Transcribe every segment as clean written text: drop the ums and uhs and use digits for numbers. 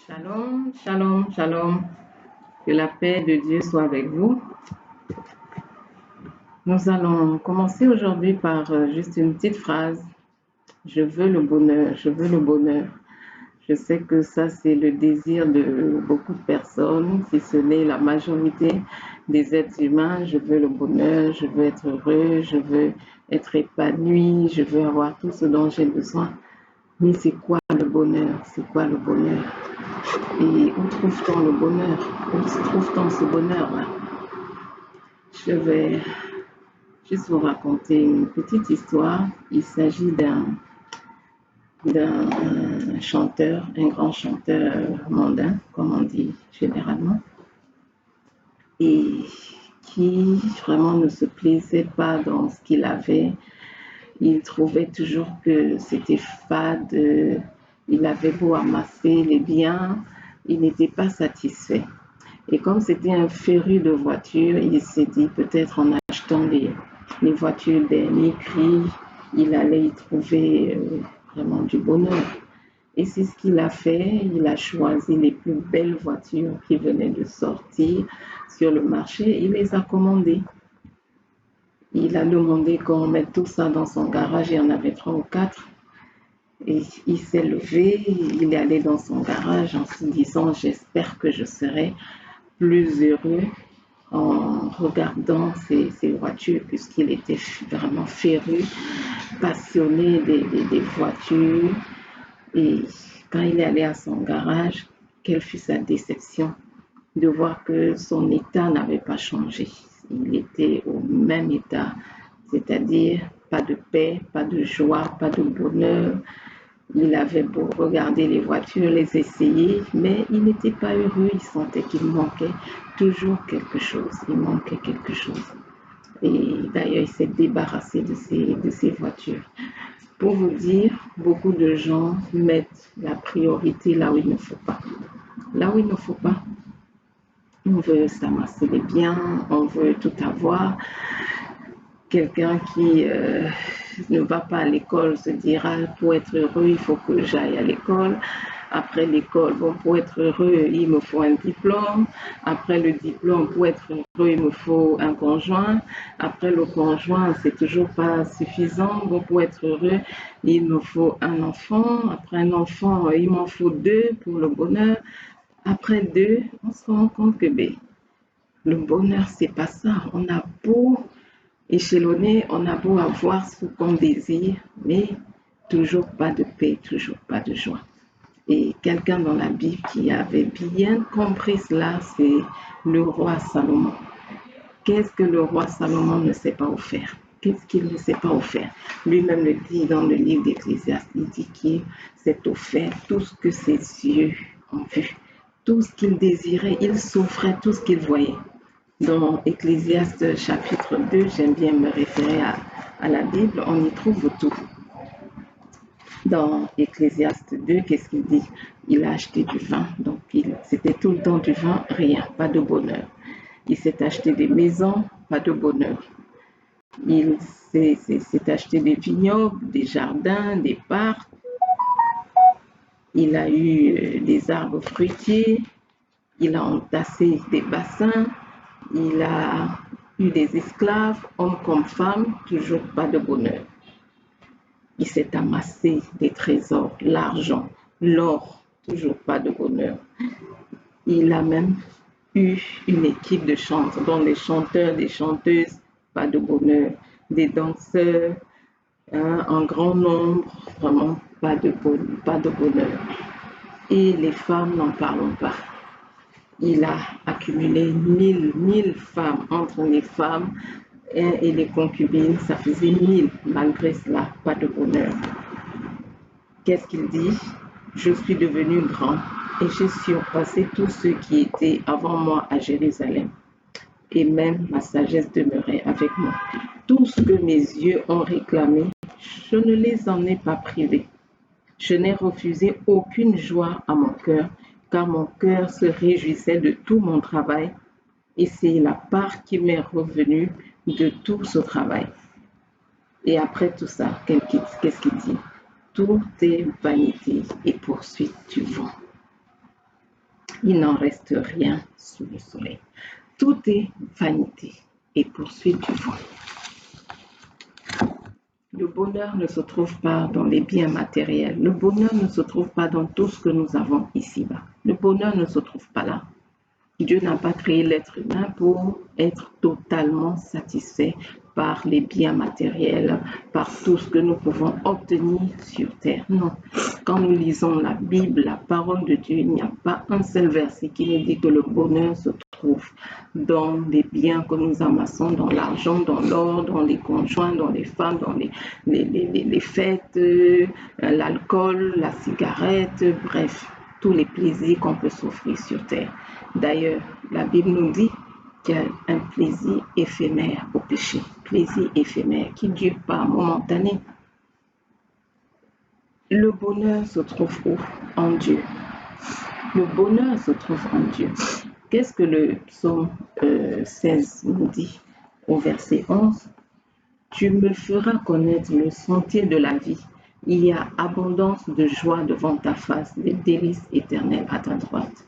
Shalom, shalom, shalom. Que la paix de Dieu soit avec vous. Nous allons commencer aujourd'hui par juste une petite phrase. Je veux le bonheur, je veux le bonheur. Je sais que ça, c'est le désir de beaucoup de personnes, si ce n'est la majorité des êtres humains. Je veux le bonheur, je veux être heureux, je veux être épanoui, je veux avoir tout ce dont j'ai besoin. Mais c'est quoi le bonheur? C'est quoi le bonheur? Et où trouve-t-on le bonheur? Où trouve-t-on ce bonheur-là? Je vais juste vous raconter une petite histoire. Il s'agit d'un chanteur, un grand chanteur mondain, comme on dit généralement, et qui vraiment ne se plaisait pas dans ce qu'il avait. Il trouvait toujours que c'était fade, il avait beau amasser les biens, il n'était pas satisfait. Et comme c'était un féru de voitures, il s'est dit peut-être en achetant les voitures dernier cri, il allait y trouver vraiment du bonheur. Et c'est ce qu'il a fait. Il a choisi les plus belles voitures qui venaient de sortir sur le marché. Il les a commandées. Il a demandé qu'on mette tout ça dans son garage. Il y en avait 3 ou 4. Et il s'est levé, il est allé dans son garage en se disant j'espère que je serai plus heureux en regardant ces voitures, puisqu'il était vraiment féru, passionné des voitures. Et quand il est allé à son garage, quelle fut sa déception de voir que son état n'avait pas changé. Il était au même état, c'est-à-dire pas de paix, pas de joie, pas de bonheur. Il avait beau regarder les voitures, les essayer, mais il n'était pas heureux. Il sentait qu'il manquait toujours quelque chose. Il manquait quelque chose. Et d'ailleurs, il s'est débarrassé de ces voitures. Pour vous dire, beaucoup de gens mettent la priorité là où il ne faut pas. Là où il ne faut pas. On veut s'amasser les biens, on veut tout avoir. Quelqu'un qui ne va pas à l'école se dira pour être heureux, il faut que j'aille à l'école. Après l'école, bon, pour être heureux, il me faut un diplôme. Après le diplôme, pour être heureux, il me faut un conjoint. Après le conjoint, c'est toujours pas suffisant. Bon, pour être heureux, il me faut un enfant. Après un enfant, il m'en faut 2 pour le bonheur. Après 2, on se rend compte que le bonheur, c'est pas ça. On a beau échelonner, on a beau avoir ce qu'on désire, mais toujours pas de paix, toujours pas de joie. Et quelqu'un dans la Bible qui avait bien compris cela, c'est le roi Salomon. Qu'est-ce que le roi Salomon ne s'est pas offert? Qu'est-ce qu'il ne s'est pas offert? Lui-même le dit dans le livre d'Ecclésiaste. Il dit qu'il s'est offert tout ce que ses yeux ont vu. Tout ce qu'il désirait, il s'offrait tout ce qu'il voyait. Dans Ecclésiaste chapitre 2, j'aime bien me référer à la Bible, on y trouve tout. Dans Ecclésiaste 2, qu'est-ce qu'il dit? Il a acheté du vin, donc c'était tout le temps du vin, rien, pas de bonheur. Il s'est acheté des maisons, pas de bonheur. Il s'est acheté des vignobles, des jardins, des parcs. Il a eu des arbres fruitiers. Il a entassé des bassins. Il a eu des esclaves, hommes comme femmes, toujours pas de bonheur. Il s'est amassé des trésors, l'argent, l'or, toujours pas de bonheur. Il a même eu une équipe de chanteurs, dont les chanteurs, des chanteuses, pas de bonheur, des danseurs, en grand nombre, vraiment pas de bonheur. Et les femmes, n'en parlons pas. Il a accumulé 1000 femmes entre les femmes et les concubines, ça faisait 1000. Malgré cela, pas de bonheur. Qu'est-ce qu'il dit? Je suis devenu grand et j'ai surpassé tous ceux qui étaient avant moi à Jérusalem. Et même ma sagesse demeurait avec moi. Tout ce que mes yeux ont réclamé, je ne les en ai pas privés. Je n'ai refusé aucune joie à mon cœur, car mon cœur se réjouissait de tout mon travail, et c'est la part qui m'est revenue de tout ce travail. Et après tout ça, qu'est-ce qu'il dit? Tout est vanité et poursuite du vent. Il n'en reste rien sous le soleil. Tout est vanité et poursuite du vent. Le bonheur ne se trouve pas dans les biens matériels. Le bonheur ne se trouve pas dans tout ce que nous avons ici-bas. Le bonheur ne se trouve pas là. Dieu n'a pas créé l'être humain pour être totalement satisfait par les biens matériels, par tout ce que nous pouvons obtenir sur terre. Non. Quand nous lisons la Bible, la parole de Dieu, il n'y a pas un seul verset qui nous dit que le bonheur se trouve dans les biens que nous amassons, dans l'argent, dans l'or, dans les conjoints, dans les femmes, dans les fêtes, l'alcool, la cigarette, bref, tous les plaisirs qu'on peut s'offrir sur terre. D'ailleurs, la Bible nous dit qu'il y a un plaisir éphémère au péché, plaisir éphémère qui ne dure pas, momentané. Le bonheur se trouve où? En Dieu. Le bonheur se trouve en Dieu. Qu'est-ce que le psaume 16 nous dit au verset 11? Tu me feras connaître le sentier de la vie. Il y a abondance de joie devant ta face, des délices éternels à ta droite.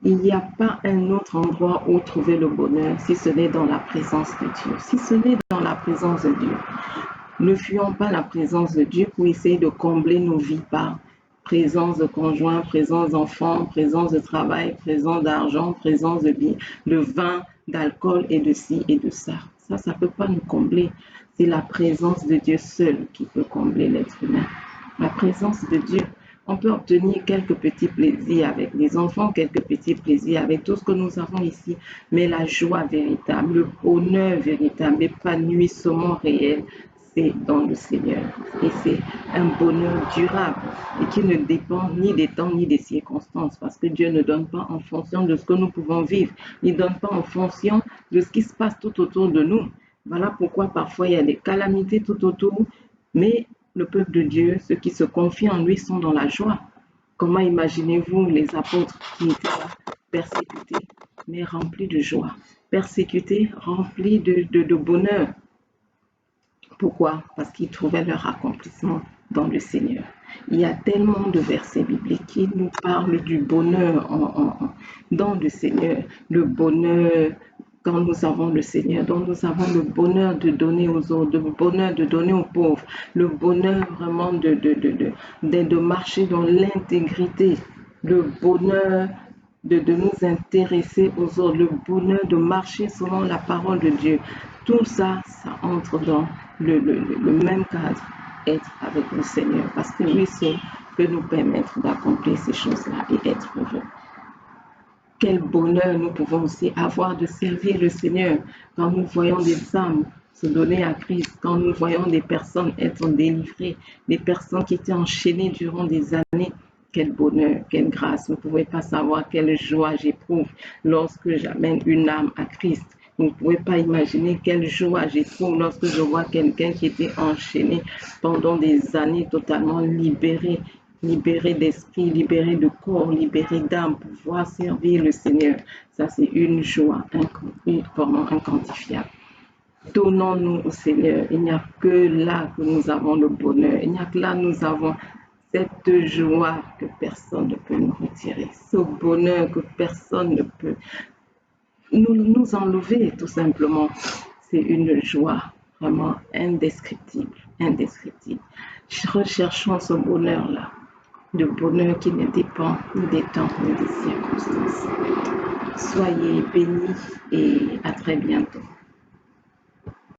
Il n'y a pas un autre endroit où trouver le bonheur si ce n'est dans la présence de Dieu, si ce n'est dans la présence de Dieu. Ne fuyons pas la présence de Dieu pour essayer de combler nos vies par présence de conjoint, présence d'enfants, présence de travail, présence d'argent, présence de vin, d'alcool et de ci et de ça. Ça ne peut pas nous combler. C'est la présence de Dieu seul qui peut combler l'être humain. La présence de Dieu. On peut obtenir quelques petits plaisirs avec les enfants, quelques petits plaisirs avec tout ce que nous avons ici, mais la joie véritable, le bonheur véritable, l'épanouissement réel, c'est dans le Seigneur. Et c'est un bonheur durable et qui ne dépend ni des temps ni des circonstances, parce que Dieu ne donne pas en fonction de ce que nous pouvons vivre. Il ne donne pas en fonction de ce qui se passe tout autour de nous. Voilà pourquoi parfois il y a des calamités tout autour, mais le peuple de Dieu, ceux qui se confient en lui sont dans la joie. Comment imaginez-vous les apôtres qui étaient là, persécutés, mais remplis de joie, persécutés, remplis de bonheur? Pourquoi? Parce qu'ils trouvaient leur accomplissement dans le Seigneur. Il y a tellement de versets bibliques qui nous parlent du bonheur dans le Seigneur, le bonheur quand nous avons le Seigneur, dont nous avons le bonheur de donner aux autres, le bonheur de donner aux pauvres, le bonheur vraiment de marcher dans l'intégrité, le bonheur de nous intéresser aux autres, le bonheur de marcher selon la parole de Dieu. Tout ça, ça entre dans le même cadre, être avec le Seigneur, parce que lui seul peut nous permettre d'accomplir ces choses-là et être heureux. Quel bonheur nous pouvons aussi avoir de servir le Seigneur quand nous voyons des âmes se donner à Christ, quand nous voyons des personnes être délivrées, des personnes qui étaient enchaînées durant des années. Quel bonheur, quelle grâce. Vous ne pouvez pas savoir quelle joie j'éprouve lorsque j'amène une âme à Christ. Vous ne pouvez pas imaginer quelle joie j'éprouve lorsque je vois quelqu'un qui était enchaîné pendant des années totalement libéré d'esprit, libéré de corps, libéré d'âme pour pouvoir servir le Seigneur. Ça, c'est une joie vraiment inquantifiable. Donnons-nous au Seigneur. Il n'y a que là que nous avons le bonheur. Il n'y a que là que nous avons cette joie que personne ne peut nous retirer. Ce bonheur que personne ne peut nous enlever, tout simplement. C'est une joie vraiment indescriptible, indescriptible. Recherchons ce bonheur-là. Le bonheur qui ne dépend ni des temps ni des circonstances. Soyez bénis et à très bientôt.